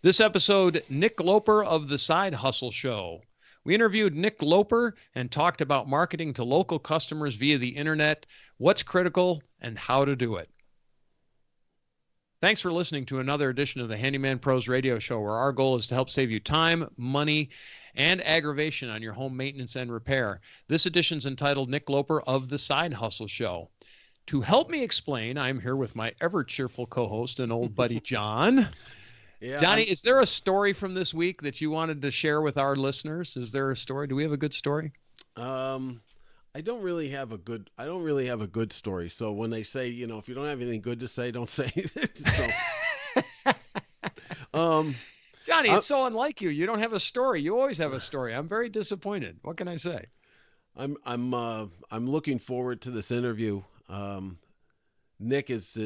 This episode, Nick Loper of The Side Hustle Show. We interviewed Nick Loper and talked about marketing to local customers via the internet, what's critical, and how to do it. Thanks for listening to another edition of the Handyman Pros Radio Show, where our goal is to help save you time, money, and aggravation on your home maintenance and repair. This edition is entitled Nick Loper of The Side Hustle Show. To help me explain, I'm here with my ever-cheerful co-host and old buddy, John. Yeah, Johnny, is there a story from this week that you wanted to share with our listeners? Is there a story? Do we have a good story? I don't really have a good story. So when they say, if you don't have anything good to say, don't say it. Johnny, it's so unlike you. You don't have a story. You always have a story. I'm very disappointed. What can I say? I'm looking forward to this interview. Nick is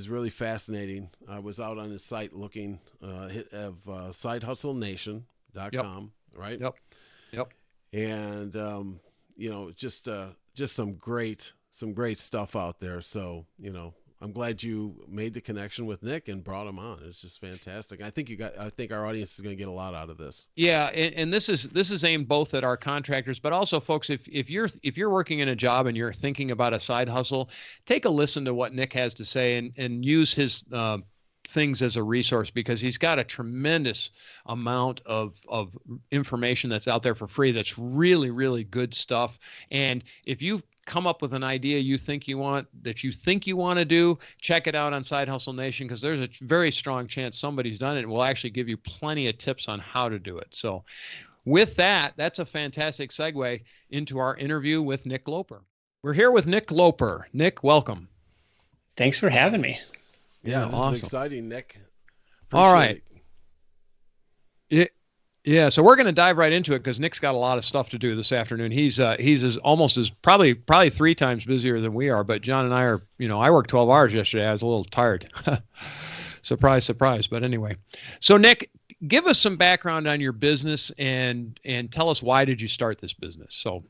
really fascinating. I was out on his site looking of sidehustlenation.com, right? Yep. And just some great stuff out there. So, I'm glad you made the connection with Nick and brought him on. It's just fantastic. I think our audience is going to get a lot out of this. Yeah, and this is aimed both at our contractors, but also folks, if you're working in a job and you're thinking about a side hustle, take a listen to what Nick has to say and use his things as a resource, because he's got a tremendous amount of information that's out there for free that's really, really good stuff. And if you've come up with an idea you think you want to do, check it out on Side Hustle Nation, because there's a very strong chance somebody's done it and will actually give you plenty of tips on how to do it. So with that, that's a fantastic segue into our interview with Nick Loper. We're here with Nick Loper. Nick, welcome. Thanks for having me. Yeah, this awesome. is exciting, Nick. All right. Yeah, so we're going to dive right into it because Nick's got a lot of stuff to do this afternoon. He's almost as probably 3 times busier than we are. But John and I are, I worked 12 hours yesterday. I was a little tired. Surprise, surprise. But anyway, so Nick, give us some background on your business and tell us, why did you start this business? So.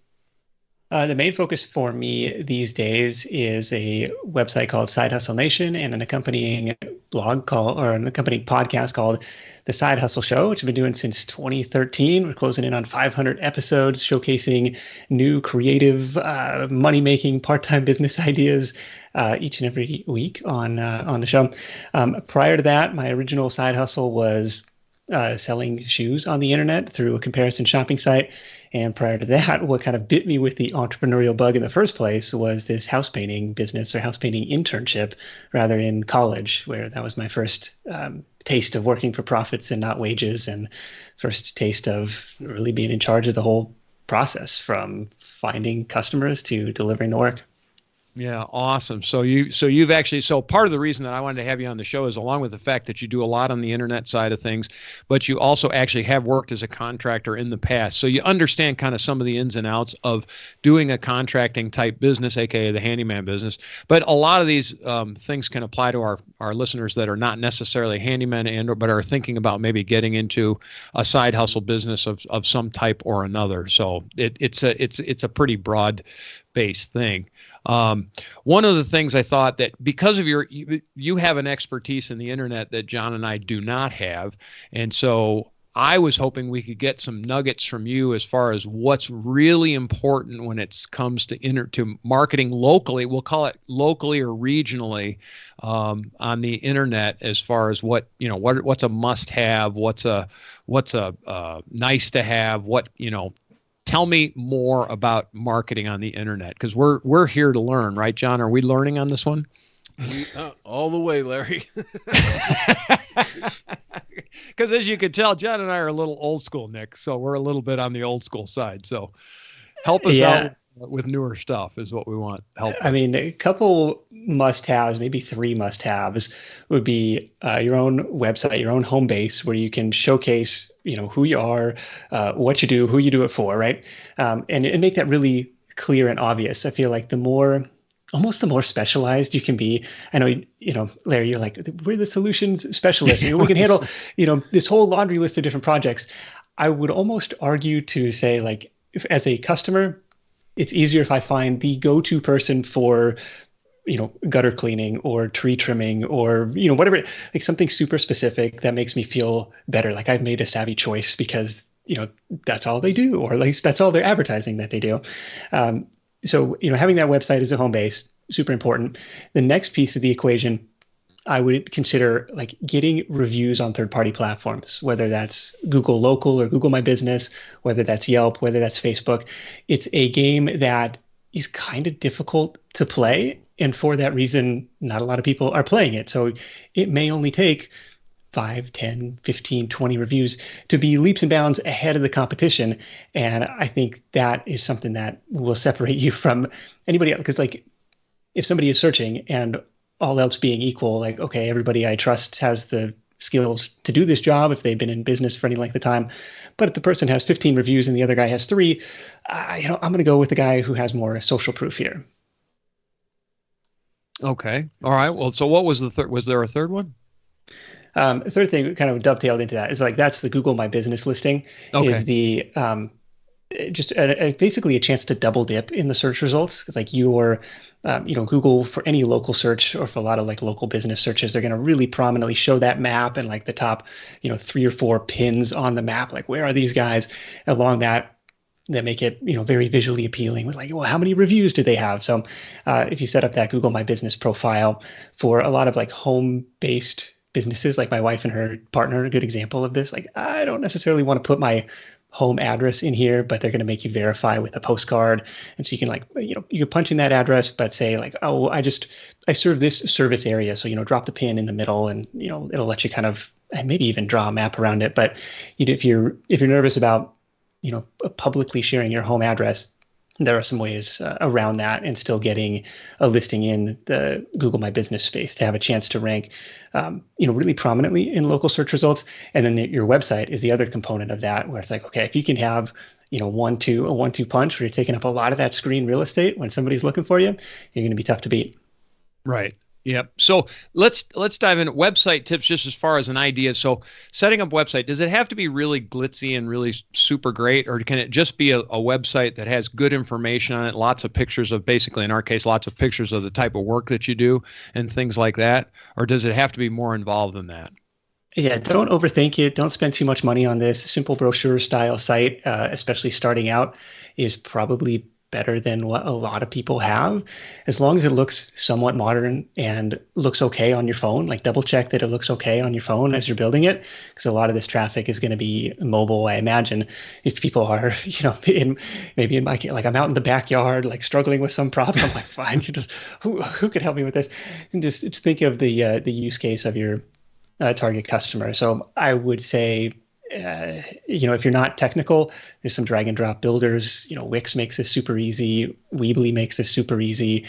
The main focus for me these days is a website called Side Hustle Nation and an accompanying podcast called The Side Hustle Show, which I've been doing since 2013. We're closing in on 500 episodes, showcasing new creative, money-making part-time business ideas each and every week on the show. Prior to that, my original side hustle was selling shoes on the internet through a comparison shopping site. And prior to that, what kind of bit me with the entrepreneurial bug in the first place was this house painting business, or house painting internship, rather, in college, where that was my first taste of working for profits and not wages, and first taste of really being in charge of the whole process, from finding customers to delivering the work. Yeah, awesome. So part of the reason that I wanted to have you on the show is, along with the fact that you do a lot on the internet side of things, but you also actually have worked as a contractor in the past. So you understand kind of some of the ins and outs of doing a contracting type business, aka the handyman business. But a lot of these things can apply to our listeners that are not necessarily handyman but are thinking about maybe getting into a side hustle business of some type or another. So it's a pretty broad based thing. One of the things I thought, that because of you have an expertise in the internet that John and I do not have. And so I was hoping we could get some nuggets from you as far as what's really important when it comes to marketing locally. We'll call it locally or regionally on the internet, as far as what's a must have, what's a nice to have, Tell me more about marketing on the internet, because we're here to learn, right, John? Are we learning on this one? All the way, Larry. Because as you can tell, John and I are a little old school, Nick. So we're a little bit on the old school side. So help us out with newer stuff is what we want help with. I mean, a couple must-haves, maybe 3 must-haves, would be your own website, your own home base, where you can showcase, who you are, what you do, who you do it for, right? And make that really clear and obvious. I feel like the more specialized you can be. I know, Larry, you're like, we're the solutions specialist. We can handle, this whole laundry list of different projects. I would almost argue to say, like, as a customer, it's easier if I find the go-to person for gutter cleaning or tree trimming or, whatever, like something super specific that makes me feel better. Like I've made a savvy choice because, that's all they do, or at least that's all they're advertising that they do. Um, so, having that website as a home base, super important. The next piece of the equation, I would consider like getting reviews on third-party platforms, whether that's Google Local or Google My Business, whether that's Yelp, whether that's Facebook. It's a game that is kind of difficult to play. And for that reason, not a lot of people are playing it. So it may only take 5, 10, 15, 20 reviews to be leaps and bounds ahead of the competition. And I think that is something that will separate you from anybody else. Because like if somebody is searching and all else being equal, like, okay, everybody I trust has the skills to do this job if they've been in business for any length of time. But if the person has 15 reviews and the other guy has 3, I'm going to go with the guy who has more social proof here. Okay. All right. Well, so what was the third? Was there a third one? The third thing kind of dovetailed into that is like that's the Google My Business listing Okay. is the just basically a chance to double dip in the search results. Because like Google for any local search or for a lot of like local business searches, they're going to really prominently show that map and like the top, 3 or 4 pins on the map. Like where are these guys along that make it, very visually appealing with like, well, how many reviews do they have? So if you set up that Google My Business profile for a lot of like home-based businesses, like my wife and her partner, a good example of this, like I don't necessarily want to put my home address in here, but they're going to make you verify with a postcard. And so you can like, you can punch in that address, but say like, oh, I serve this service area. So, drop the pin in the middle and, it'll let you kind of, and maybe even draw a map around it. But if you're nervous about, publicly sharing your home address, there are some ways around that and still getting a listing in the Google My Business space to have a chance to rank, really prominently in local search results. And then your website is the other component of that, where it's like, okay, if you can have, a 1-2 punch where you're taking up a lot of that screen real estate when somebody's looking for you, you're going to be tough to beat. Right. Yep. So let's dive into website tips just as far as an idea. So setting up website, does it have to be really glitzy and really super great, or can it just be a website that has good information on it, lots of pictures of, basically in our case, lots of pictures of the type of work that you do and things like that? Or does it have to be more involved than that? Yeah, don't overthink it. Don't spend too much money on this. Simple brochure style site, especially starting out, is probably better than what a lot of people have. As long as it looks somewhat modern and looks okay on your phone, like double check that it looks okay on your phone as you're building it, because a lot of this traffic is going to be mobile, I imagine. If people are, maybe in my case, like I'm out in the backyard, like struggling with some problem, like fine, you just who could help me with this? And just think of the use case of your target customer. So I would say, if you're not technical, there's some drag and drop builders. Wix makes this super easy. Weebly makes this super easy.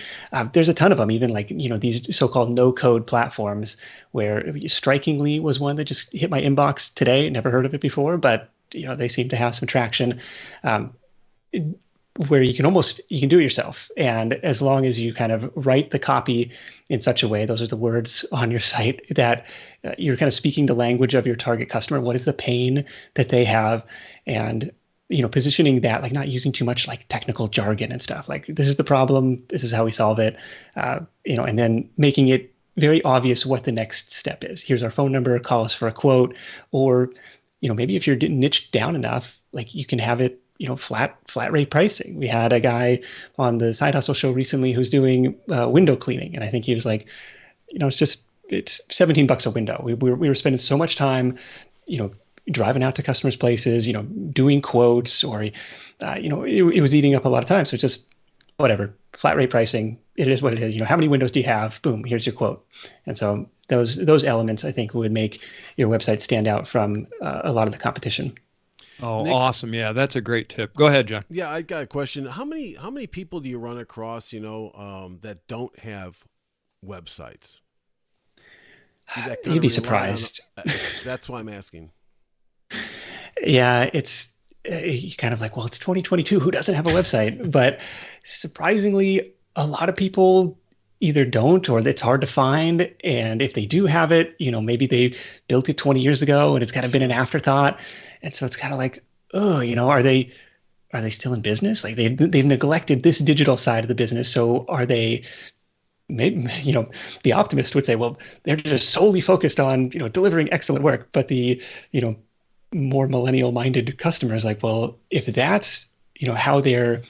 There's a ton of them, even like, these so-called no-code platforms, where Strikingly was one that just hit my inbox today. Never heard of it before, but, they seem to have some traction. Where you can do it yourself. And as long as you kind of write the copy in such a way, those are the words on your site, that you're kind of speaking the language of your target customer. What is the pain that they have? And, positioning that, like not using too much like technical jargon and stuff, like this is the problem, this is how we solve it, and then making it very obvious what the next step is. Here's our phone number, call us for a quote. Or, maybe if you're niched down enough, like you can have it, flat rate pricing. We had a guy on the Side Hustle show recently who's doing window cleaning. And I think he was like, it's $17 a window. We were spending so much time, driving out to customers' places, doing quotes, or, it was eating up a lot of time. So it's just whatever, flat rate pricing. It is what it is. How many windows do you have? Boom, here's your quote. And so those elements, I think, would make your website stand out from a lot of the competition. Oh, Nick, awesome. Yeah, that's a great tip. Go ahead, John. yeah, I got a question. How many people do you run across, that don't have websites? That kind You'd of be rely surprised. That's why I'm asking. Yeah, it's kind of like, well, it's 2022. Who doesn't have a website? But surprisingly, a lot of people either don't, or it's hard to find. And if they do have it, maybe they built it 20 years ago and it's kind of been an afterthought. And so it's kind of like, oh, are they still in business? Like they've neglected this digital side of the business. So are they maybe, the optimist would say, well, they're just solely focused on, delivering excellent work. But the, more millennial minded customers like, well, if that's, how they're,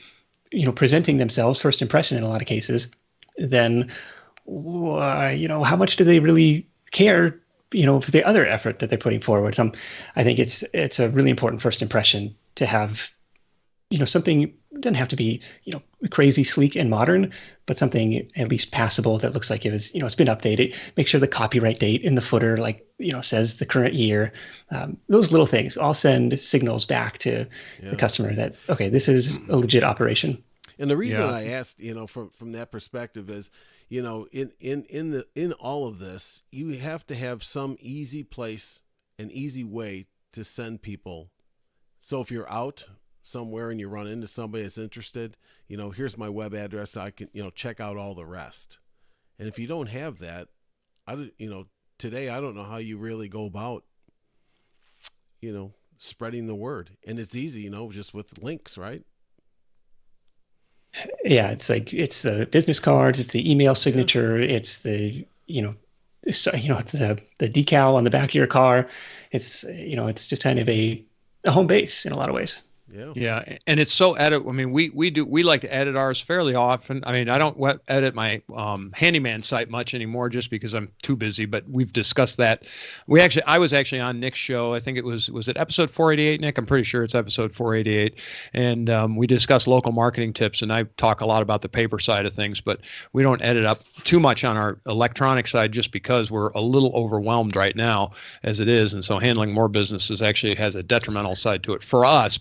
presenting themselves, first impression in a lot of cases, then, how much do they really care, for the other effort that they're putting forward? I think it's a really important first impression to have, something doesn't have to be, crazy sleek and modern, but something at least passable that looks like it was, it's been updated. Make sure the copyright date in the footer, like, says the current year. Those little things all send signals back to the customer that, okay, this is a legit operation. And the reason I asked, from that perspective is, in all of this, you have to have some easy place, an easy way to send people. So if you're out somewhere and you run into somebody that's interested, here's my web address. I can, check out all the rest. And if you don't have that, today, I don't know how you really go about, spreading the word. And it's easy, just with links, right? Yeah, it's like it's the business cards, it's the email signature, it's the the decal on the back of your car. It's just kind of a home base in a lot of ways. Yeah, and it's so edit. I mean, we like to edit ours fairly often. I mean, I don't edit my handyman site much anymore just because I'm too busy. But we've discussed that. I was actually on Nick's show. I think it was it episode 488, Nick? I'm pretty sure it's episode 488, and we discussed local marketing tips. And I talk a lot about the paper side of things, but we don't edit up too much on our electronic side just because we're a little overwhelmed right now as it is, and so handling more businesses actually has a detrimental side to it for us,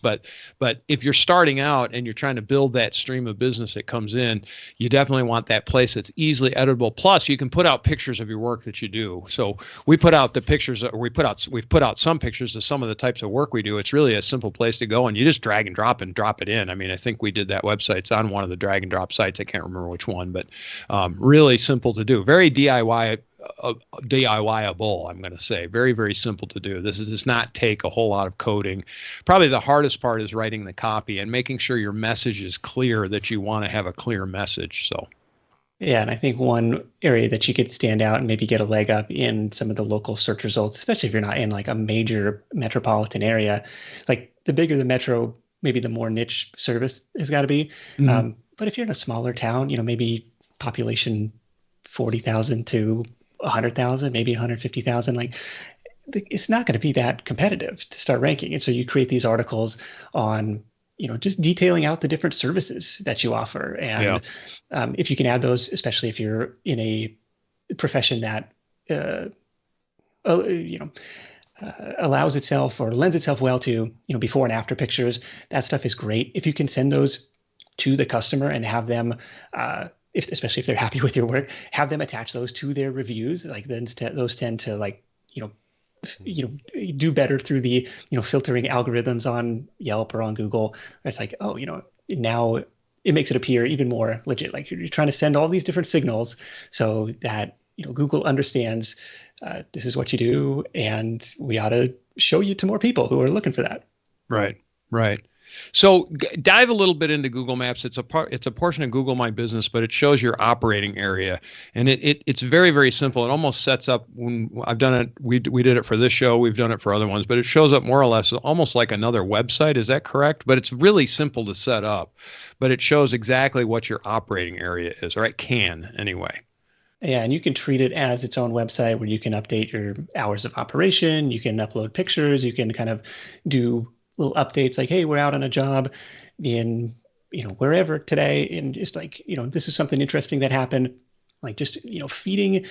But if you're starting out and you're trying to build that stream of business that comes in, you definitely want that place that's easily editable. Plus, you can put out pictures of your work that you do. So we put out the pictures, or we've put out some pictures of some of the types of work we do. It's really a simple place to go, and you just drag and drop it in. I mean, I think we did that website. It's on one of the drag and drop sites. I can't remember which one, but really simple to do. Very DIY-able, I'm going to say. Very, very simple to do. This does not take a whole lot of coding. Probably the hardest part is writing the copy and making sure your message is clear, that you want to have a clear message. So, yeah, and I think one area that you could stand out and maybe get a leg up in some of the local search results, especially if you're not in like a major metropolitan area, like the bigger the metro, maybe the more niche service has got to be. Mm-hmm. But if you're in a smaller town, maybe population 40,000 to 100,000, maybe 150,000, like it's not going to be that competitive to start ranking. And so you create these articles on, just detailing out the different services that you offer. And if you can add those, especially if you're in a profession that, allows itself or lends itself well to, before and after pictures, that stuff is great. If you can send those to the customer and have them, especially if they're happy with your work, have them attach those to their reviews. Like then those tend to like, do better through the, filtering algorithms on Yelp or on Google. It's like, oh, now it makes it appear even more legit. Like you're trying to send all these different signals so that, Google understands this is what you do, and we ought to show you to more people who are looking for that. Right. So dive a little bit into Google Maps. It's a portion of Google My Business, but it shows your operating area, and it's very, very simple. It almost sets up, when I've done it, we did it for this show, we've done it for other ones, but it shows up more or less almost like another website. Is that correct? But it's really simple to set up, but it shows exactly what your operating area is, or it can anyway. Yeah, and you can treat it as its own website where you can update your hours of operation, you can upload pictures, you can kind of do little updates like, hey, we're out on a job in, wherever today. And just like, this is something interesting that happened. Like just, feeding,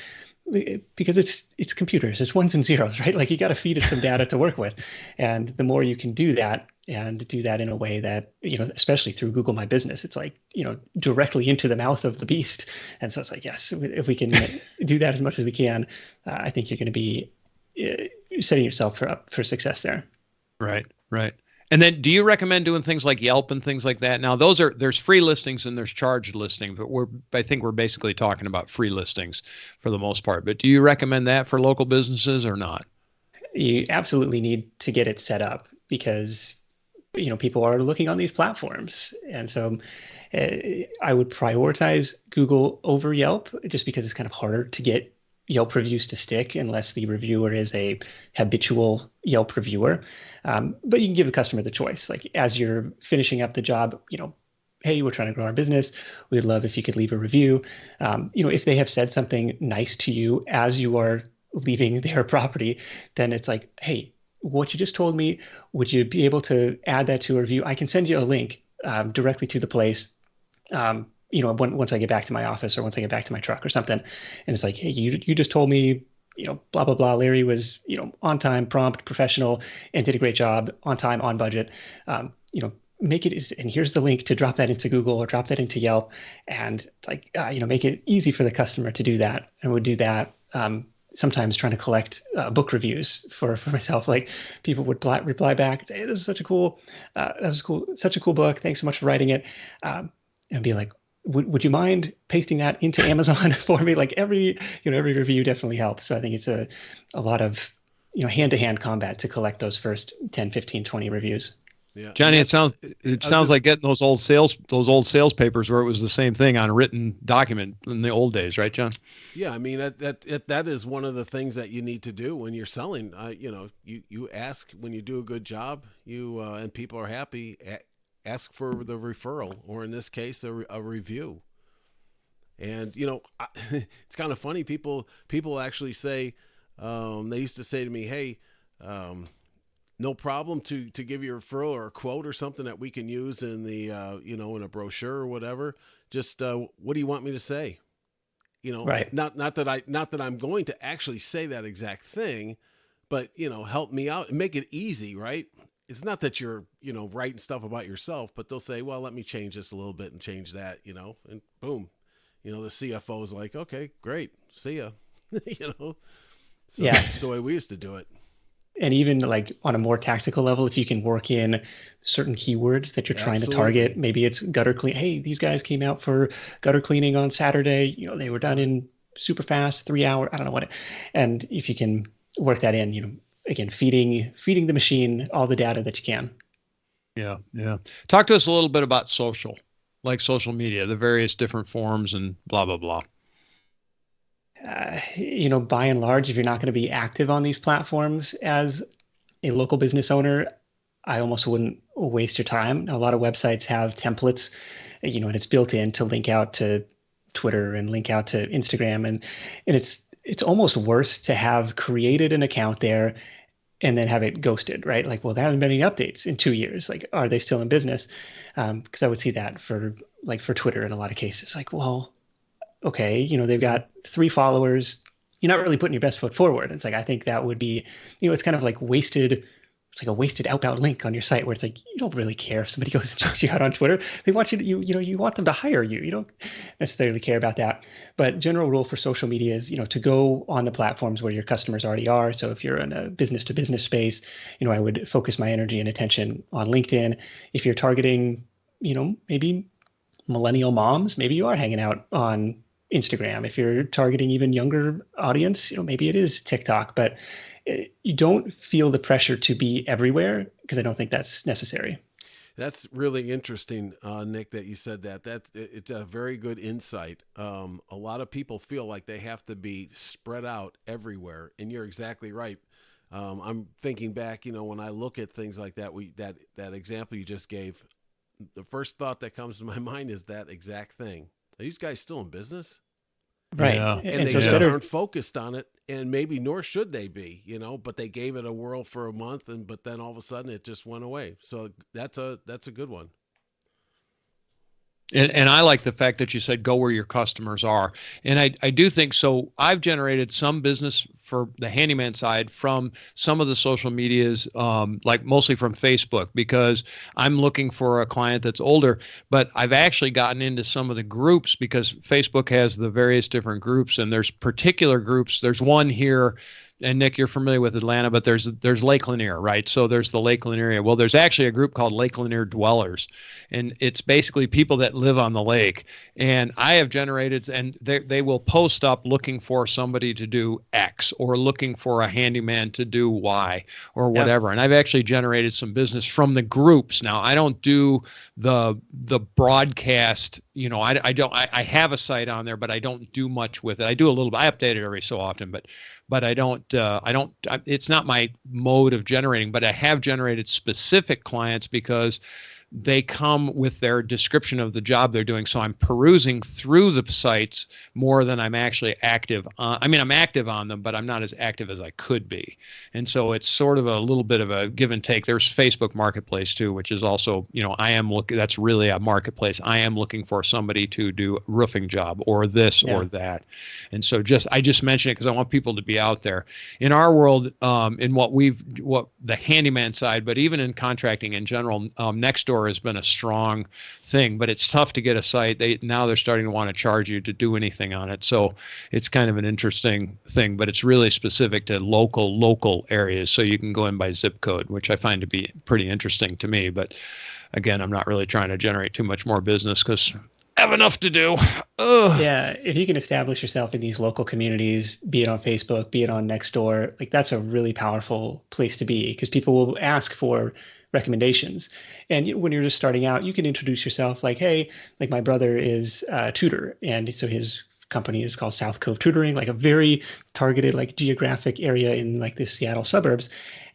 because it's computers, it's ones and zeros, right? Like you got to feed it some data to work with. And the more you can do that, and do that in a way that, especially through Google My Business, it's like, directly into the mouth of the beast. And so it's like, yes, if we can do that as much as we can, I think you're going to be setting yourself up for success there. Right. And then do you recommend doing things like Yelp and things like that? Now, there's free listings and there's charged listings, but I think we're basically talking about free listings for the most part. But do you recommend that for local businesses or not? You absolutely need to get it set up, because people are looking on these platforms. And so I would prioritize Google over Yelp just because it's kind of harder to get Yelp reviews to stick unless the reviewer is a habitual Yelp reviewer. But you can give the customer the choice. Like as you're finishing up the job, hey, we're trying to grow our business. We'd love if you could leave a review. If they have said something nice to you as you are leaving their property, then it's like, hey, what you just told me, would you be able to add that to a review? I can send you a link directly to the place. Once I get back to my office or once I get back to my truck or something. And it's like, hey, you just told me, blah, blah, blah. Larry was, on time, prompt, professional, and did a great job on time, on budget. Make it, and here's the link to drop that into Google or drop that into Yelp, and like, make it easy for the customer to do that. And would do that. Sometimes trying to collect book reviews for myself. Like people would reply back and say, hey, this is such a cool, such a cool book. Thanks so much for writing it. And be like, would you mind pasting that into Amazon for me? Like every review definitely helps. So I think it's a lot of, hand-to-hand combat to collect those first 10, 15, 20 reviews. Yeah. Johnny, it sounds like getting those old sales papers where it was the same thing on a written document in the old days, right, John? Yeah, I mean that is one of the things that you need to do when you're selling. You ask when you do a good job, and people are happy. Ask for the referral, or in this case, a review. And it's kind of funny. People actually say, they used to say to me, hey. No problem to give you a referral or a quote or something that we can use in the in a brochure or whatever. Just what do you want me to say? Right. Not that I'm going to actually say that exact thing, but help me out and make it easy, right? It's not that you're writing stuff about yourself, but they'll say, well, let me change this a little bit and change that, and boom, the CFO is like, okay, great, see ya, So yeah, that's the way we used to do it. And even like on a more tactical level, if you can work in certain keywords that you're trying to target, maybe it's gutter clean. Hey, these guys came out for gutter cleaning on Saturday. They were done in super fast, 3 hour. I don't know what. And if you can work that in, again, feeding the machine all the data that you can. Yeah. Yeah. Talk to us a little bit about social media, the various different forms and blah, blah, blah. By and large, if you're not going to be active on these platforms as a local business owner, I almost wouldn't waste your time. A lot of websites have templates, and it's built in to link out to Twitter and link out to Instagram. And it's almost worse to have created an account there and then have it ghosted, right? Like, well, there haven't been any updates in 2 years. Like, are they still in business? Because I would see that for Twitter in a lot of cases. Like, well, okay, they've got 3 followers. You're not really putting your best foot forward. It's like, I think that would be, it's kind of like wasted. It's like a wasted outbound link on your site where it's like, you don't really care if somebody goes and checks you out on Twitter. They want you to, you want them to hire you. You don't necessarily care about that. But general rule for social media is, to go on the platforms where your customers already are. So if you're in a business to business space, I would focus my energy and attention on LinkedIn. If you're targeting, maybe millennial moms, maybe you are hanging out on Instagram. If you're targeting even younger audience, maybe it is TikTok, but you don't feel the pressure to be everywhere because I don't think that's necessary. That's really interesting, Nick, that you said that. It's a very good insight. A lot of people feel like they have to be spread out everywhere, and you're exactly right. I'm thinking back, when I look at things like that, that example you just gave, the first thought that comes to my mind is that exact thing. Are these guys still in business? Right. Yeah. And they just aren't focused on it, and maybe nor should they be, but they gave it a whirl for a month, but then all of a sudden it just went away. So that's a good one. And I like the fact that you said go where your customers are. And I do think so. I've generated some business for the handyman side from some of the social medias, like mostly from Facebook, because I'm looking for a client that's older. But I've actually gotten into some of the groups because Facebook has the various different groups, and there's particular groups. There's one here and Nick, you're familiar with Atlanta, but there's Lake Lanier, right? So there's the Lake Lanier area. Well, there's actually a group called Lake Lanier Dwellers, and it's basically people that live on the lake. And I have generated, and they will post up looking for somebody to do X or looking for a handyman to do Y or whatever. And I've actually generated some business from the groups. Now, I don't do the broadcast. I have a site on there, but I don't do much with it. I do a little bit. I update it every so often, but I don't, it's not my mode of generating, but I have generated specific clients because they come with their description of the job they're doing. So I'm perusing through the sites more than I'm actually active on. I mean, I'm active on them, but I'm not as active as I could be. And so it's sort of a little bit of a give and take. There's Facebook Marketplace too, which is also, that's really a marketplace. I am looking for somebody to do a roofing job or this or that. And so I just mention it because I want people to be out there. In our world, in what the handyman side, but even in contracting in general, Nextdoor has been a strong thing, but it's tough to get a site. Now they're starting to want to charge you to do anything on it. So it's kind of an interesting thing, but it's really specific to local areas. So you can go in by zip code, which I find to be pretty interesting to me. But again, I'm not really trying to generate too much more business because I have enough to do. Ugh. Yeah, if you can establish yourself in these local communities, be it on Facebook, be it on Nextdoor, like that's a really powerful place to be because people will ask for recommendations. And when you're just starting out, you can introduce yourself like, hey, like my brother is a tutor. And so his company is called South Cove Tutoring, like a very targeted like geographic area in like the Seattle suburbs.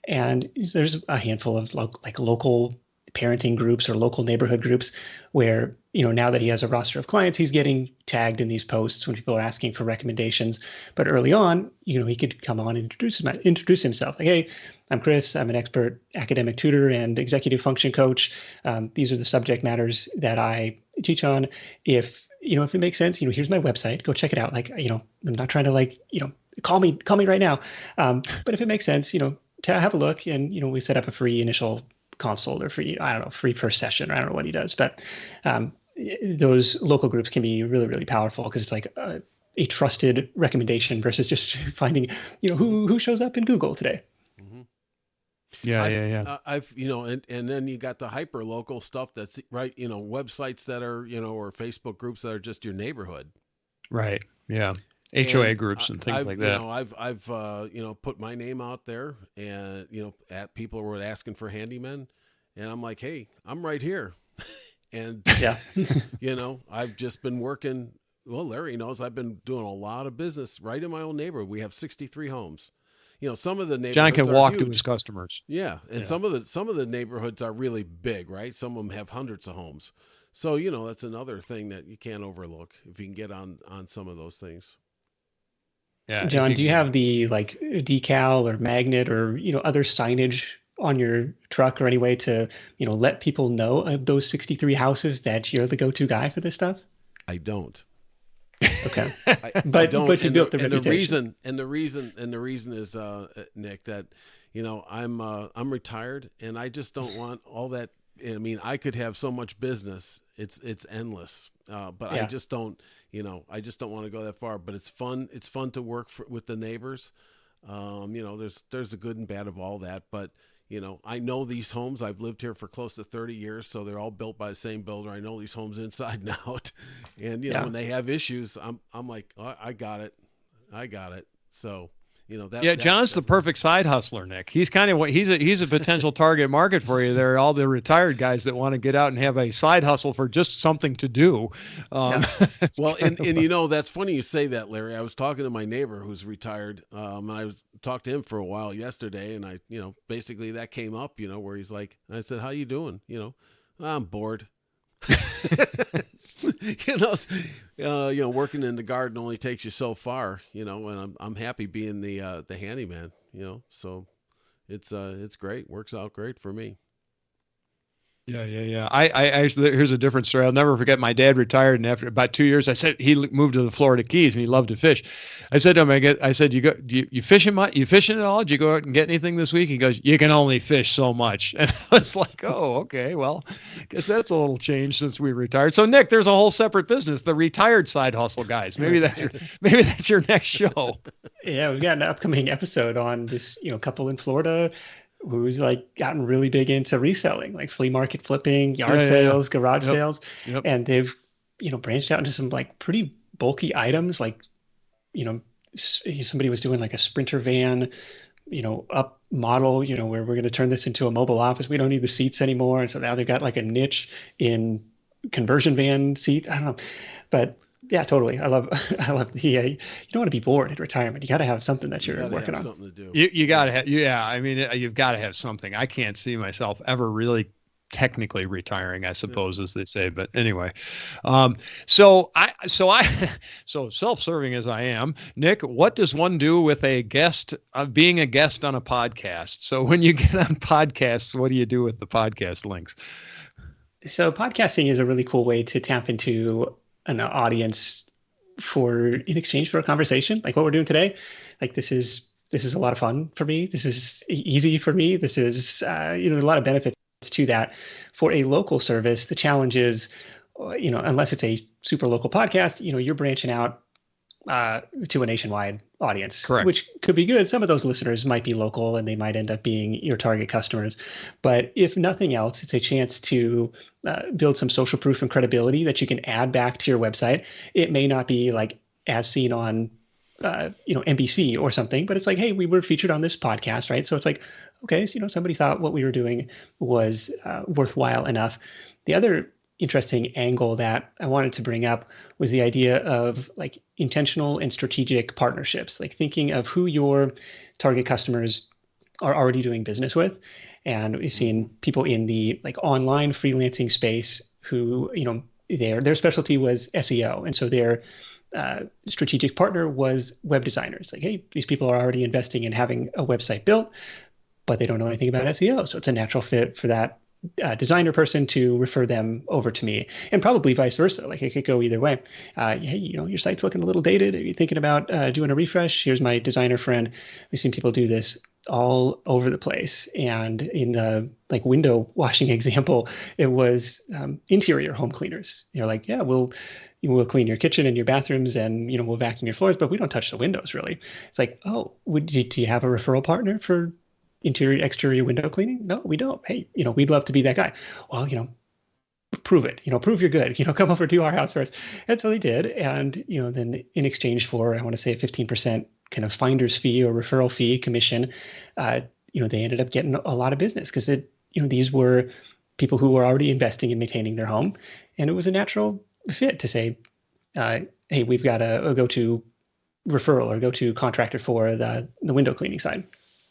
And there's a handful of local parenting groups or local neighborhood groups where, now that he has a roster of clients, he's getting tagged in these posts when people are asking for recommendations. But early on, he could come on and introduce himself. Like, hey, I'm Chris. I'm an expert academic tutor and executive function coach. These are the subject matters that I teach on. If it makes sense, here's my website. Go check it out. Like, I'm not trying to call me right now. But if it makes sense, to have a look and, we set up a free initial consult or free first session. I don't know what he does, but those local groups can be really, really powerful because it's like a trusted recommendation versus just finding, who shows up in Google today. Mm-hmm. Yeah. I've and then you got the hyper local stuff that's right, websites that are, or Facebook groups that are just your neighborhood. Right. Yeah. HOA groups and things like that. I've put my name out there and, at people who are asking for handymen and I'm like, hey, I'm right here. And, I've just been working. Well, Larry knows I've been doing a lot of business right in my own neighborhood. We have 63 homes. Some of the neighborhoods John can walk huge. to his customers. Yeah. And some of the neighborhoods are really big, right? Some of them have hundreds of homes. So, that's another thing that you can't overlook if you can get on some of those things. Yeah. John, do you have the like decal or magnet or, other signage on your truck or any way to, let people know of those 63 houses that you're the go-to guy for this stuff? I don't. Okay. But you built the reputation. The reason is, Nick, that, I'm retired and I just don't want all that. I mean, I could have so much business. It's endless. But I just don't, want to go that far, but it's fun. It's fun to work with the neighbors. There's the good and bad of all that, but I know these homes. I've lived here for close to 30 years, so they're all built by the same builder. I know these homes inside and out. And when they have issues, I'm like, oh, I got it. So, John's the perfect side hustler, Nick. He's kind of he's a potential target market for you. There are all the retired guys that want to get out and have a side hustle for just something to do. Well, and that's funny you say that, Larry. I was talking to my neighbor who's retired, and I talked to him for a while yesterday, and I, basically that came up, where he's like, I said, "How you doing?" I'm bored. Working in the garden only takes you so far, and I'm happy being the handyman, so it's great. Works out great for me. Yeah. I actually, here's a different story. I'll never forget. My dad retired, and after about 2 years, I said he moved to the Florida Keys, and he loved to fish. I said to him, I said, you fishing much? You fishing at all? Did you go out and get anything this week? He goes, you can only fish so much. And I was like, oh, okay, well, guess that's a little change since we retired. So Nick, there's a whole separate business, the retired side hustle guys. Maybe that's your next show. Yeah, we've got an upcoming episode on this, couple in Florida who's like gotten really big into reselling, like flea market flipping, yard sales, garage Yep. sales. Yep. And they've, branched out into some like pretty bulky items. Like, somebody was doing like a Sprinter van, up model, where we're going to turn this into a mobile office. We don't need the seats anymore. And so now they've got like a niche in conversion van seats. I don't know, but yeah, totally. I love the, you don't want to be bored at retirement. You got to have something that you're working on. Something to do. You got to have, yeah. I mean, you've got to have something. I can't see myself ever really technically retiring, I suppose, as they say. But anyway, so self-serving as I am, Nick, what does one do with a guest, being a guest on a podcast? So when you get on podcasts, what do you do with the podcast links? So podcasting is a really cool way to tap into an audience in exchange for a conversation, like what we're doing today. Like this is a lot of fun for me. This is easy for me. This is there's a lot of benefits to that. For a local service, the challenge is, unless it's a super local podcast, you're branching out to a nationwide audience. Correct. Which could be good. Some of those listeners might be local and they might end up being your target customers. But if nothing else, it's a chance to build some social proof and credibility that you can add back to your website. It may not be like as seen on NBC or something, but it's like, hey, we were featured on this podcast, right? So it's like, okay, so somebody thought what we were doing was worthwhile enough. The other interesting angle that I wanted to bring up was the idea of like intentional and strategic partnerships, like thinking of who your target customers are already doing business with. And we've seen people in the like online freelancing space who, their specialty was SEO. And so their strategic partner was web designers. Like, hey, these people are already investing in having a website built, but they don't know anything about SEO. So it's a natural fit for that designer person to refer them over to me, and probably vice versa. Like it could go either way. Hey, your site's looking a little dated. Are you thinking about doing a refresh? Here's my designer friend. We've seen people do this all over the place. And in the like window washing example, it was interior home cleaners. You're like, yeah, we'll clean your kitchen and your bathrooms, and we'll vacuum your floors, but we don't touch the windows really. It's like, oh, do you have a referral partner for interior, exterior window cleaning? No, we don't. Hey, we'd love to be that guy. Well, prove it, prove you're good, come over to our house first. And so they did. And, then in exchange for, I want to say a 15% kind of finder's fee or referral fee commission, they ended up getting a lot of business because these were people who were already investing in maintaining their home. And it was a natural fit to say, hey, we've got a go-to referral or go-to contractor for the window cleaning side.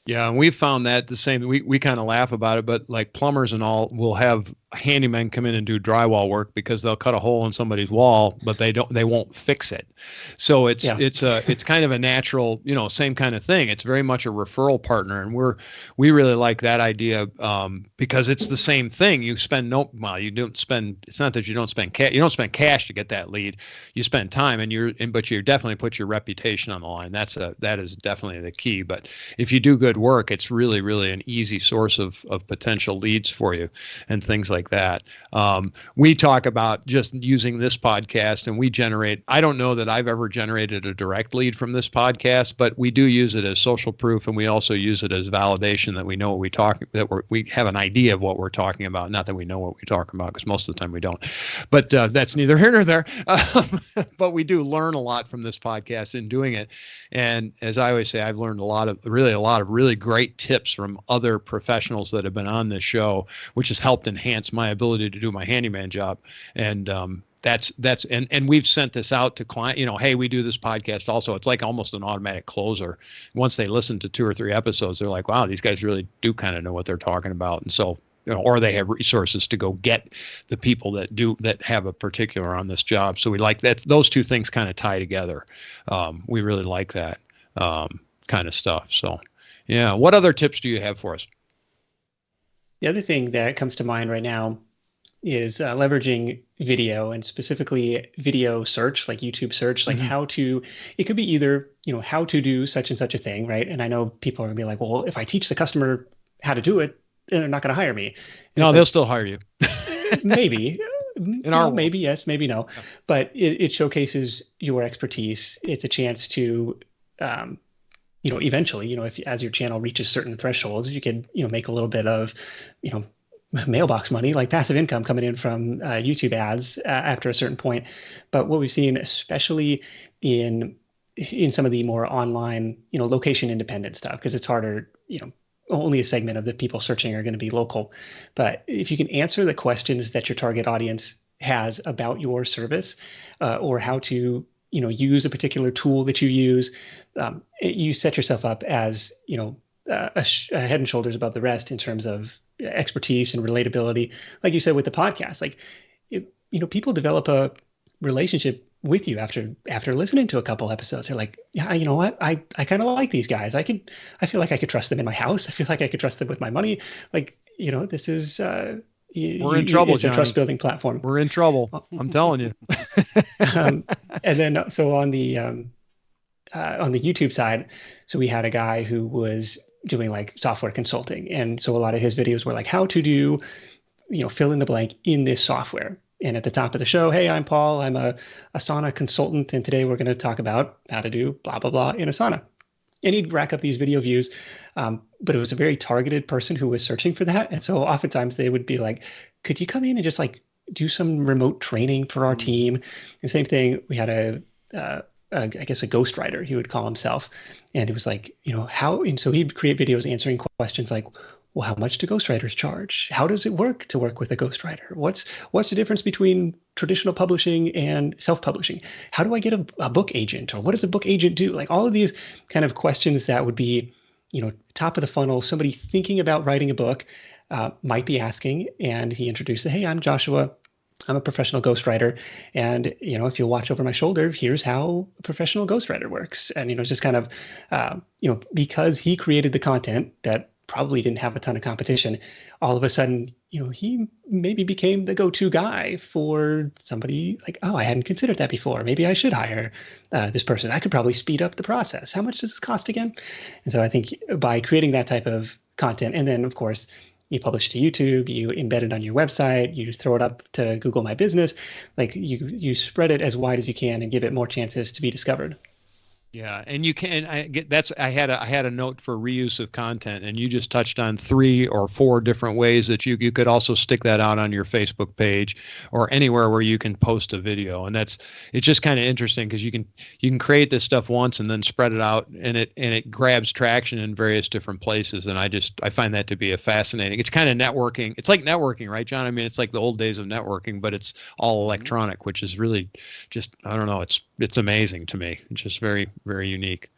Yeah, and we've found that the same. We kind of laugh about it, but like plumbers and all will have handymen come in and do drywall work because they'll cut a hole in somebody's wall, but they won't fix it. So it's kind of a natural, same kind of thing. It's very much a referral partner, and we really like that idea because it's the same thing. You spend you don't spend. It's not that you don't spend cash. You don't spend cash to get that lead. You spend time, but you definitely put your reputation on the line. That is definitely the key. But if you do good work, it's really, really an easy source of potential leads for you and things like that. We talk about just using this podcast, and we generate, I don't know that I've ever generated a direct lead from this podcast, but we do use it as social proof, and we also use it as validation that we know what we have an idea of what we're talking about. Not that we know what we're talking about, because most of the time we don't. But that's neither here nor there. But we do learn a lot from this podcast in doing it. And as I always say, I've learned a lot of really great tips from other professionals that have been on this show, which has helped enhance my ability to do my handyman job. And and we've sent this out to client, hey, we do this podcast also. It's like almost an automatic closer. Once they listen to 2 or 3 episodes, they're like, wow, these guys really do kind of know what they're talking about. And so, or they have resources to go get the people that have a particular on this job. So we like that. Those two things kind of tie together. We really like that kind of stuff. So yeah. What other tips do you have for us? The other thing that comes to mind right now is leveraging video and specifically video search, like YouTube search, like Mhm. how to, it could be either, how to do such and such a thing, right? And I know people are gonna be like, well, if I teach the customer how to do it, then they're not going to hire me. And No, it's they'll like, still hire you maybe, in our world. maybe yes, maybe no, Yeah. but it showcases your expertise. It's a chance to, um, eventually, if as your channel reaches certain thresholds, you could, make a little bit of, you know, mailbox money, like passive income coming in from YouTube ads after a certain point. But what we've seen, especially in some of the more online, location independent stuff, because it's harder, only a segment of the people searching are going to be local. But if you can answer the questions that your target audience has about your service, or how to, use a particular tool that you use, you set yourself up as, a head and shoulders above the rest in terms of expertise and relatability. Like you said with the podcast, like, people develop a relationship with you after listening to a couple episodes. They're like, yeah, you know what? I kind of like these guys. I feel like I could trust them in my house. I feel like I could trust them with my money. Like, this is We're in trouble, it's a trust Johnny. building platform. We're in trouble. I'm telling you. And then so on the YouTube side, so we had a guy who was doing like software consulting, and so a lot of his videos were like how to do, fill in the blank in this software. And at the top of the show, hey, I'm Paul. I'm a Asana consultant, and today we're going to talk about how to do blah blah blah in Asana. And he'd rack up these video views, but it was a very targeted person who was searching for that. And so oftentimes they would be like, "Could you come in and just like do some remote training for our team?" And same thing, we had I guess a ghostwriter, he would call himself. And it was like, how, and so he'd create videos answering questions like, well, how much do ghostwriters charge? How does it work to work with a ghostwriter? What's the difference between traditional publishing and self-publishing? How do I get a book agent? Or what does a book agent do? Like all of these kind of questions that would be, top of the funnel, somebody thinking about writing a book might be asking. And he introduced, hey, I'm Joshua. I'm a professional ghostwriter. And, if you watch over my shoulder, here's how a professional ghostwriter works. And, it's just kind of, because he created the content that probably didn't have a ton of competition, all of a sudden, he maybe became the go-to guy for somebody like, oh, I hadn't considered that before. Maybe I should hire this person. I could probably speed up the process. How much does this cost again? And so I think by creating that type of content, and then, of course, you publish to YouTube, you embed it on your website, you throw it up to Google My Business, like you spread it as wide as you can and give it more chances to be discovered. Yeah, and you can. I had a note for reuse of content, and you just touched on 3 or 4 different ways that you could also stick that out on your Facebook page or anywhere where you can post a video. And it's just kind of interesting because you can create this stuff once and then spread it out, and it grabs traction in various different places. And I find that to be a fascinating. It's kind of networking. It's like networking, right, John? I mean, it's like the old days of networking, but it's all electronic, which is really just, I don't know. It's amazing to me. It's just very, very unique.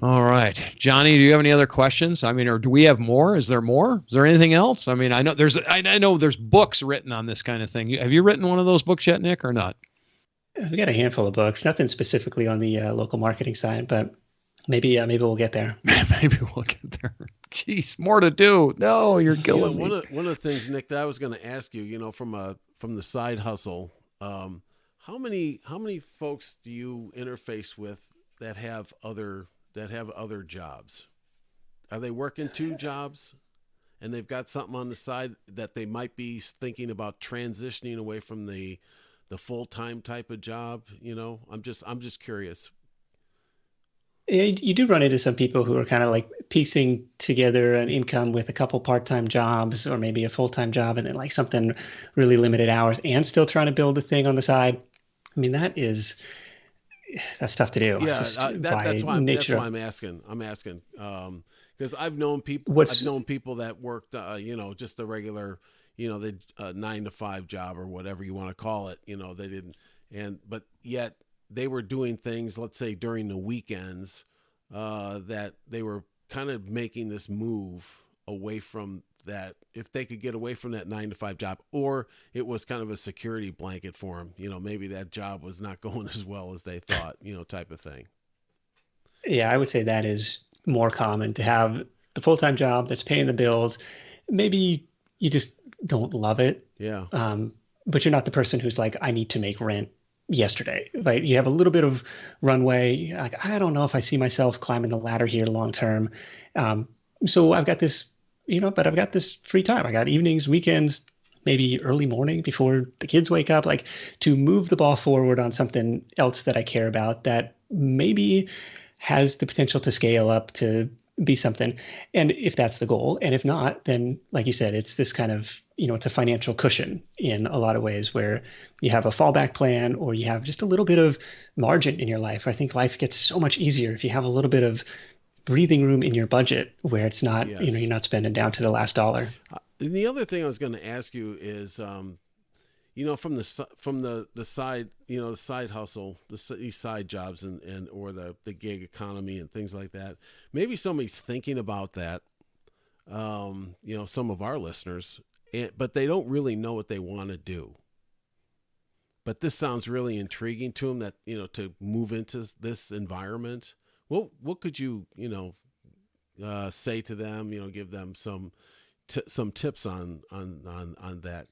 All right, Johnny, do you have any other questions? I mean, or do we have more? Is there more? Is there anything else? I mean, I know there's books written on this kind of thing. Have you written one of those books yet, Nick, or not? We got a handful of books, nothing specifically on the local marketing side, but maybe we'll get there. Maybe we'll get there. Jeez, more to do. No, you're killing me. One of the things, Nick, that I was going to ask you, from the side hustle, how many folks do you interface with that have other jobs? Are they working 2 jobs and they've got something on the side that they might be thinking about transitioning away from the full-time type of job? I'm just curious. Yeah, you do run into some people who are kind of like piecing together an income with a couple part-time jobs or maybe a full-time job and then like something really limited hours and still trying to build a thing on the side. I mean, that's tough to do. Yeah, just that's why nature. I'm asking. I'm asking because I've known people. What's I've known people that worked, just a regular, the 9 to 5 job or whatever you want to call it. They didn't, but yet they were doing things. Let's say during the weekends, that they were kind of making this move away from that, if they could get away from that 9 to 5 job, or it was kind of a security blanket for them, maybe that job was not going as well as they thought, type of thing. Yeah, I would say that is more common to have the full-time job that's paying the bills. Maybe you just don't love it. Yeah. But you're not the person who's like, I need to make rent yesterday. Like you have a little bit of runway. Like, I don't know if I see myself climbing the ladder here long term. Um, so I've got this, but I've got this free time. I got evenings, weekends, maybe early morning before the kids wake up, like to move the ball forward on something else that I care about that maybe has the potential to scale up to be something. And if that's the goal, and if not, then like you said, it's this kind of, it's a financial cushion in a lot of ways where you have a fallback plan or you have just a little bit of margin in your life. I think life gets so much easier if you have a little bit of breathing room in your budget where it's not, Yes. you're not spending down to the last dollar. And the other thing I was going to ask you is, from the side, the side hustle, these side jobs and or the gig economy and things like that. Maybe somebody's thinking about that. Some of our listeners, but they don't really know what they want to do. But this sounds really intriguing to them that, to move into this environment. What could you, say to them, give them some tips on that?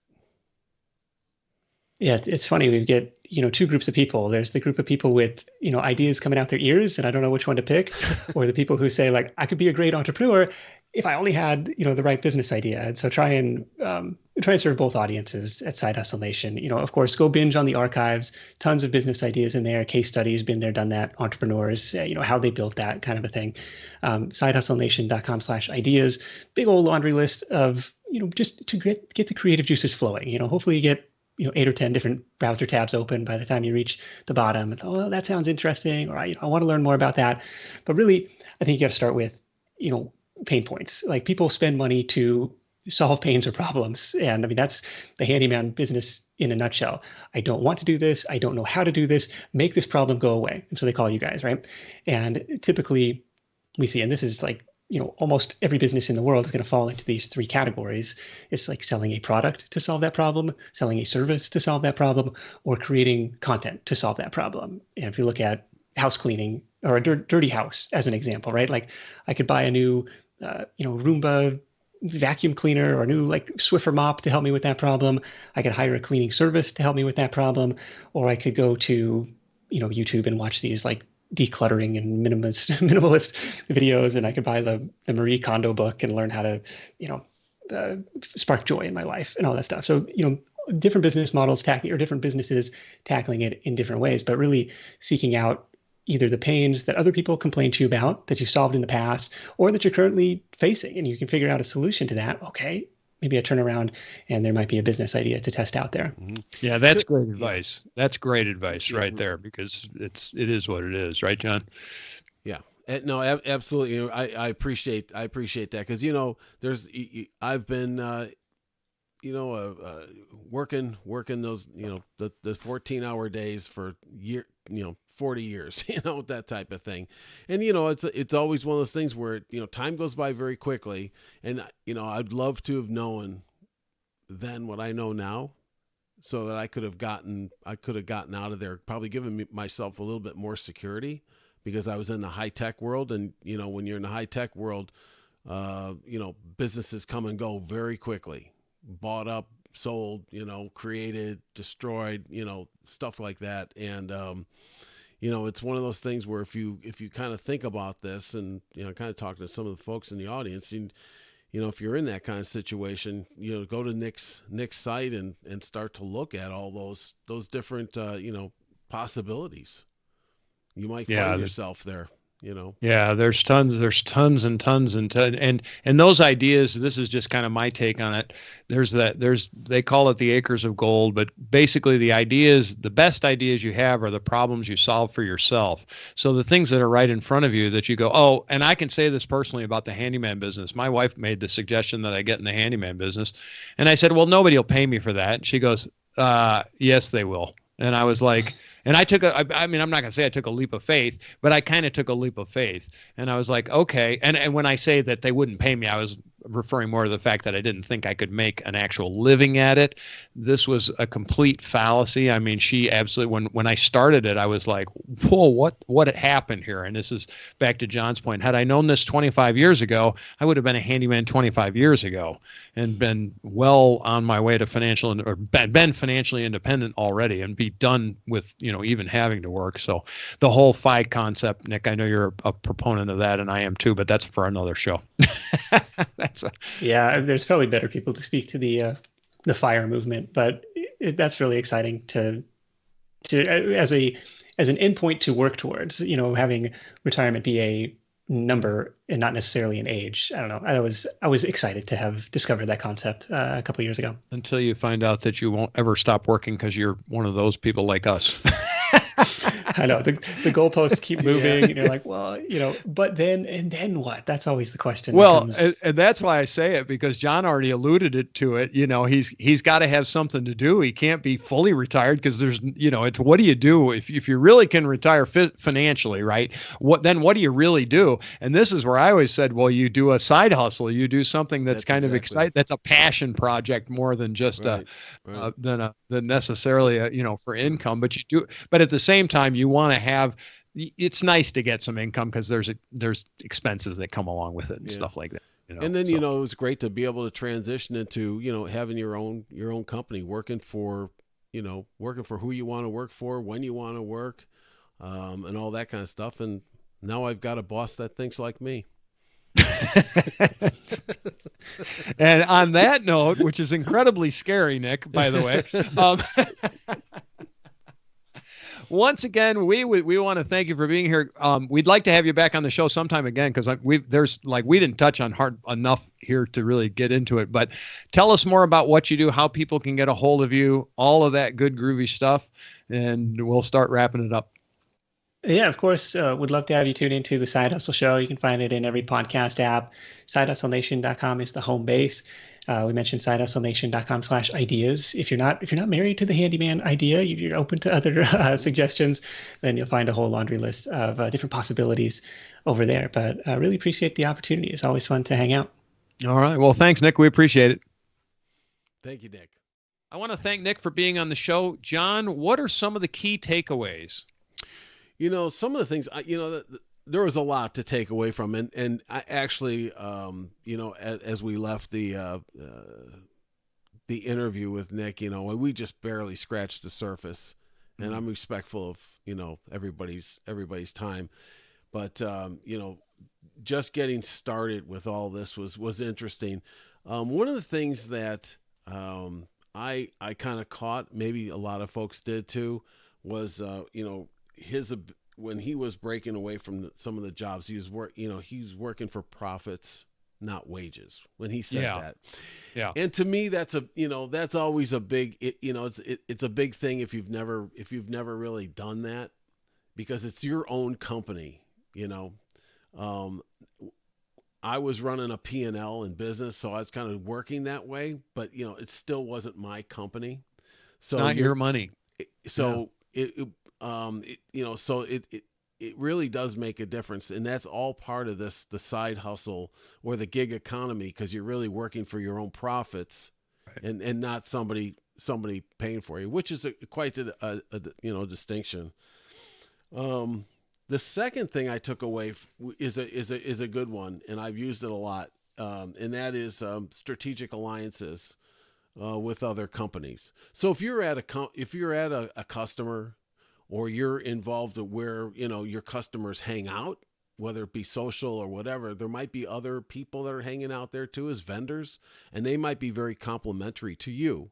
Yeah, it's funny. We get, two groups of people. There's the group of people with, ideas coming out their ears, and I don't know which one to pick, or the people who say like, I could be a great entrepreneur if I only had, the right business idea. And so try and serve both audiences at Side Hustle Nation. Of course, go binge on the archives, tons of business ideas in there, case studies, been there, done that, entrepreneurs, how they built that kind of a thing. Sidehustlenation.com/ideas, big old laundry list of, just to get the creative juices flowing. Hopefully you get 8 or 10 different browser tabs open by the time you reach the bottom. And, oh, that sounds interesting. Or, I want to learn more about that. But really, I think you got to start with, pain points. Like people spend money to solve pains or problems. And I mean, that's the handyman business in a nutshell. I don't want to do this. I don't know how to do this. Make this problem go away. And so they call you guys, right? And typically we see, and this is like, almost every business in the world is going to fall into these 3 categories. It's like selling a product to solve that problem, selling a service to solve that problem, or creating content to solve that problem. And if you look at house cleaning or a dirty house as an example, right? Like I could buy a new, Roomba vacuum cleaner or a new like Swiffer mop to help me with that problem. I could hire a cleaning service to help me with that problem, or I could go to, YouTube and watch these like decluttering and minimalist videos, and I could buy the Marie Kondo book and learn how to, spark joy in my life and all that stuff. So, different business models different businesses tackling it in different ways, but really seeking out either the pains that other people complain to you about that you've solved in the past or that you're currently facing, and you can figure out a solution to that. Okay, maybe I turn around and there might be a business idea to test out there. Mm-hmm. Yeah, that's great advice. That's great advice right there, because it is what it is, right, John? Yeah. No, absolutely. I appreciate that because I've been working those the 14-hour days for 40 years, that type of thing. And it's always one of those things where time goes by very quickly, and I'd love to have known then what I know now, so that I could have gotten out of there, probably given myself a little bit more security, because I was in the high tech world, and when you're in the high tech world, businesses come and go very quickly. Bought up, sold, created, destroyed, stuff like that. And, it's one of those things where if you kind of think about this and, kind of talking to some of the folks in the audience, and, if you're in that kind of situation, go to Nick's site and start to look at all those different, possibilities. You might find yourself there. Yeah, there's tons and tons and those ideas. This is just kind of my take on it. They call it the acres of gold, but basically the best ideas you have are the problems you solve for yourself. So the things that are right in front of you that you go, oh, and I can say this personally about the handyman business. My wife made the suggestion that I get in the handyman business, and I said, well, nobody will pay me for that. And she goes, yes, they will. And I was like, and I I'm not going to say I took a leap of faith, but I kind of took a leap of faith. And I was like, okay. And when I say that they wouldn't pay me, I was referring more to the fact that I didn't think I could make an actual living at it. This was a complete fallacy. I mean, she absolutely, when I started it, I was like, whoa, what had happened here? And this is back to John's point. Had I known this 25 years ago, I would have been a handyman 25 years ago and been well on my way to been financially independent already and be done with, even having to work. So the whole FI concept, Nick, I know you're a proponent of that, and I am too, but that's for another show. Yeah, there's probably better people to speak to the FIRE movement, but that's really exciting to as an endpoint to work towards. Having retirement be a number and not necessarily an age. I don't know. I was excited to have discovered that concept a couple of years ago. Until you find out that you won't ever stop working because you're one of those people like us. I know the goalposts keep moving, and you're like, well, but then what? That's always the question. Well, and that's why I say it, because John already alluded to it. He's got to have something to do. He can't be fully retired because there's, it's what do you do if you really can retire financially, right? What do you really do? And this is where I always said, well, you do a side hustle, you do something that's kind of exciting. That's a passion project more than just than necessarily for income. But you do, but at the same time, you want to have. It's nice to get some income because there's expenses that come along with it and stuff like that. And then it was great to be able to transition into having your own company, working for who you want to work for, when you want to work, and all that kind of stuff. And now I've got a boss that thinks like me. And on that note, which is incredibly scary, Nick, by the way. Once again, we want to thank you for being here. We'd like to have you back on the show sometime again, because we didn't touch on hard enough here to really get into it. But tell us more about what you do, how people can get a hold of you, all of that good groovy stuff, and we'll start wrapping it up. Yeah, of course. Would love to have you tune into the Side Hustle Show. You can find it in every podcast app. SideHustleNation.com is the home base. We mentioned SideHustleNation.com/ideas. If you're not married to the handyman idea, you're open to other suggestions, then you'll find a whole laundry list of different possibilities over there. But I really appreciate the opportunity. It's always fun to hang out. All right. Well, thanks, Nick. We appreciate it. Thank you, Nick. I want to thank Nick for being on the show. John, what are some of the key takeaways? Some of the things, there was a lot to take away from, and I actually, as we left the interview with Nick, we just barely scratched the surface, and I'm respectful of, everybody's time, but, just getting started with all this was interesting. One of the things that, I kind of caught, maybe a lot of folks did too, was, when he was breaking away from some of the jobs, he's working for profits, not wages. When he said that, and to me, that's always a big, it's a big thing if you've never really done that, because it's your own company. I was running a P&L in business, so I was kind of working that way, but it still wasn't my company. So it's not your money. So it really does make a difference, and that's all part of the side hustle or the gig economy, because you're really working for your own profits, and not somebody paying for you, which is quite a distinction. The second thing I took away is a good one, and I've used it a lot, and that is strategic alliances with other companies. So if you're at a customer, or you're involved where, your customers hang out, whether it be social or whatever, there might be other people that are hanging out there too as vendors, and they might be very complimentary to you.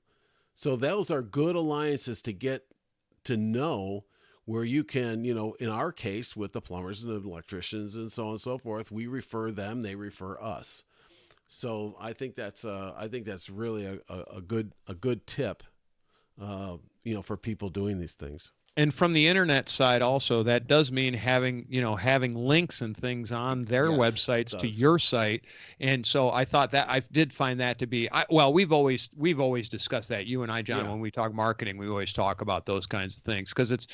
So those are good alliances to get to know, where you can, in our case with the plumbers and the electricians and so on and so forth, we refer them, they refer us. So I think that's really a good tip, for people doing these things. And from the internet side also, that does mean having links and things on their Yes, websites it to does. your site. And so I thought that I did find that to be well, we've always discussed that. You and I, John, Yeah. when we talk marketing, we always talk about those kinds of things because it's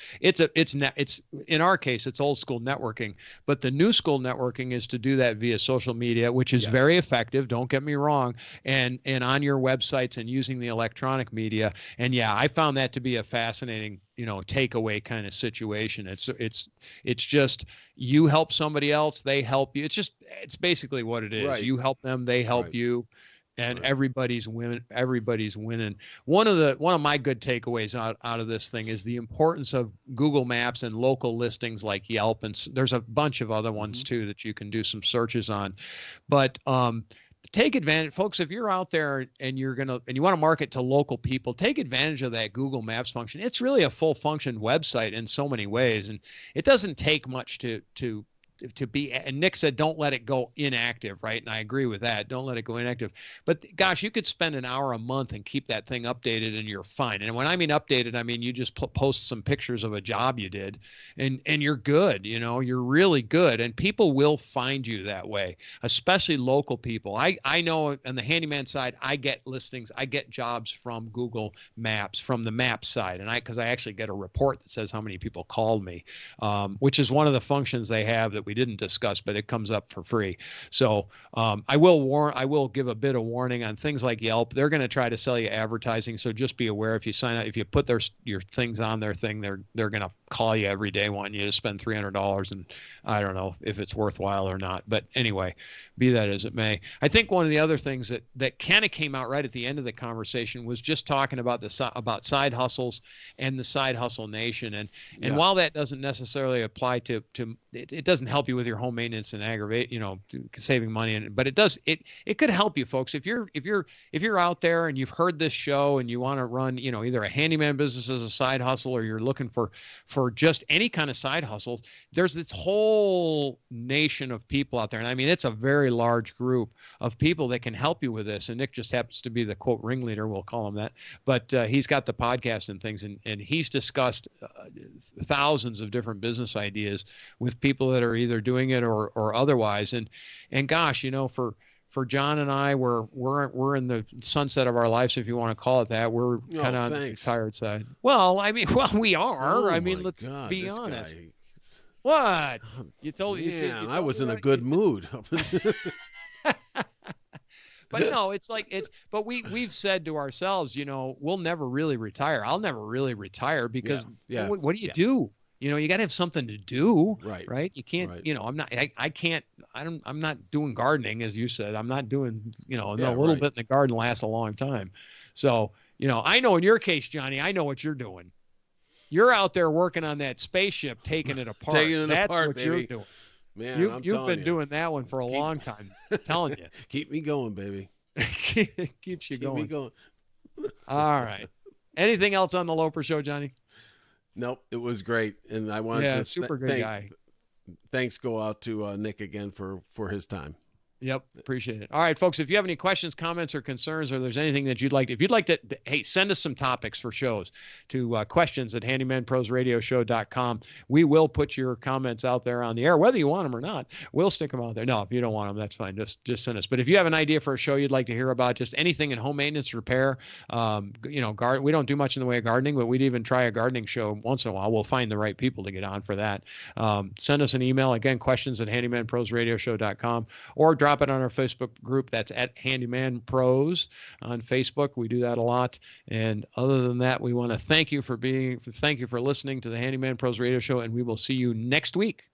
in our case, it's old school networking, but the new school networking is to do that via social media, which is Yes. very effective. Don't get me wrong. And on your websites and using the electronic media. And yeah, I found that to be a fascinating, takeaway kind of situation. It's just you help somebody else, they help you. It's basically what it is. Right. You help them, they help Right. you, and Right. everybody's winning. Everybody's winning. One of my good takeaways out of this thing is the importance of Google Maps and local listings like Yelp, and there's a bunch of other ones Mm-hmm. too that you can do some searches on. But take advantage, folks. If you're out there and you want to market to local people, take advantage of that Google Maps function. It's really a full function website in so many ways, and it doesn't take much to be. And Nick said don't let it go inactive, right? And I agree with that. Don't let it go inactive. But gosh, you could spend an hour a month and keep that thing updated and you're fine. And when I mean updated, I mean you just post some pictures of a job you did and you're good. You're really good, and people will find you that way, especially local people. I know on the handyman side, I get listings, I get jobs from Google Maps, from the Maps side, and because I actually get a report that says how many people called me, which is one of the functions they have that we didn't discuss, but it comes up for free. So I will give a bit of warning on things like Yelp. They're going to try to sell you advertising, so just be aware if you sign up, if you put your things on their thing, they're going to call you every day wanting you to spend $300, and I don't know if it's worthwhile or not. But anyway, be that as it may, I think one of the other things that kind of came out right at the end of the conversation was just talking about about side hustles and the side hustle nation. And Yeah. while that doesn't necessarily apply to it doesn't help you with your home maintenance and saving money, but it could help you, folks. If you're out there and you've heard this show and you want to run, either a handyman business as a side hustle, or you're looking for just any kind of side hustles, there's this whole nation of people out there. And I mean, it's a very large group of people that can help you with this. And Nick just happens to be the quote ringleader, we'll call him that. But he's got the podcast and things, and he's discussed thousands of different business ideas with people that are either doing it or otherwise. And gosh, for John and I, we're in the sunset of our lives, if you want to call it that. We're kind of on the tired side. Well, I mean, we are. Oh I mean, my let's God, be this honest. guy. What? You told Man, you I told was me in a that? good mood. But no, but we've said to ourselves, we'll never really retire. I'll never really retire because Yeah. what do you do? You got to have something to do, Right. right? You can't, Right. I'm not doing gardening, as you said. I'm not doing, a little right. bit in the garden lasts a long time. So, I know in your case, Johnny, I know what you're doing. You're out there working on that spaceship, taking it apart. Taking it That's apart, what baby. you're doing. Man, You've been doing that one for a long time. I'm telling you. Keep me going, baby. Keeps you Keep going. me going. All right. Anything else on the Loper Show, Johnny? Nope, it was great, and I wanted to super good guy. Thanks go out to Nick again for his time. Yep, appreciate it. All right, folks, if you have any questions, comments, or concerns, or there's anything that you'd like to, hey, send us some topics for shows to questions at handymanprosradioshow.com. We will put your comments out there on the air, whether you want them or not. We'll stick them out there. No, if you don't want them, that's fine. Just send us. But if you have an idea for a show you'd like to hear about, just anything in home maintenance, repair, we don't do much in the way of gardening, but we'd even try a gardening show once in a while. We'll find the right people to get on for that. Send us an email, again, questions at handymanprosradioshow.com, or drop it on our Facebook group. That's at Handyman Pros on Facebook. We do that a lot. And other than that, we want to thank you for listening to the Handyman Pros Radio Show, and we will see you next week.